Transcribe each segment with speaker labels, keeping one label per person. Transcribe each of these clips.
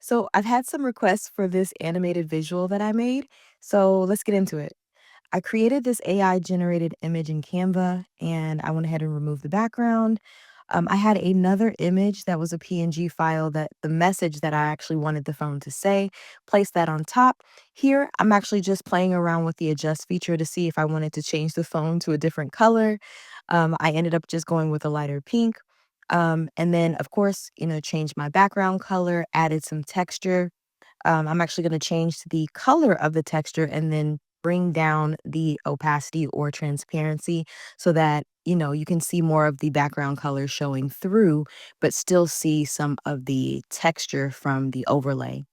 Speaker 1: So I've had some requests for this animated visual that I made. So let's get into it. I created this AI generated image in Canva and I went ahead and removed the background. I had another image that was a PNG file that the message that I actually wanted the phone to say, placed that on top. Here, I'm actually just playing around with the adjust feature to see if I wanted to change the phone to a different color. I ended up just going with a lighter pink. And then, of course, changed my background color, added some texture. I'm actually going to change the color of the texture and then bring down the opacity or transparency so that, you can see more of the background color showing through, but still see some of the texture from the overlay.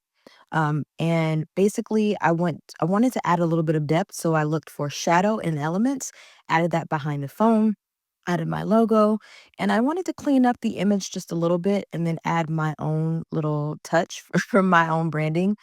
Speaker 1: And basically, I wanted to add a little bit of depth, so I looked for shadow and elements, added that behind the phone, added my logo, and I wanted to clean up the image just a little bit and then add my own little touch from my own branding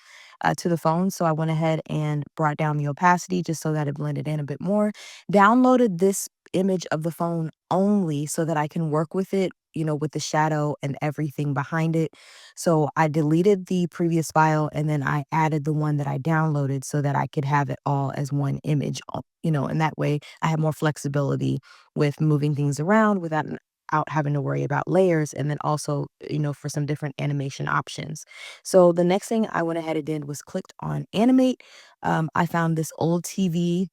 Speaker 1: to the phone. So I went ahead and brought down the opacity just so that it blended in a bit more. Downloaded this image of the phone only so that I can work with it, with the shadow and everything behind it. So I deleted the previous file and then I added the one that I downloaded so that I could have it all as one image, and that way I have more flexibility with moving things around without out having to worry about layers and then also, for some different animation options. So the next thing I went ahead and did was clicked on animate. I found this old TV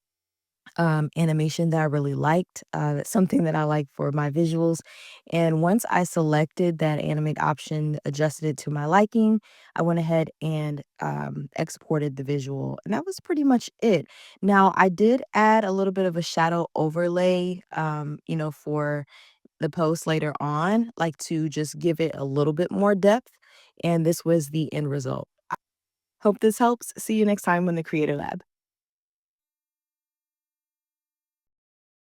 Speaker 1: animation that I really liked. That's something that I like for my visuals. And once I selected that animate option, adjusted it to my liking, I went ahead and exported the visual. And that was pretty much it. Now, I did add a little bit of a shadow overlay, for the post later on, like to just give it a little bit more depth. And this was the end result. Hope this helps. See you next time in the Creator Lab.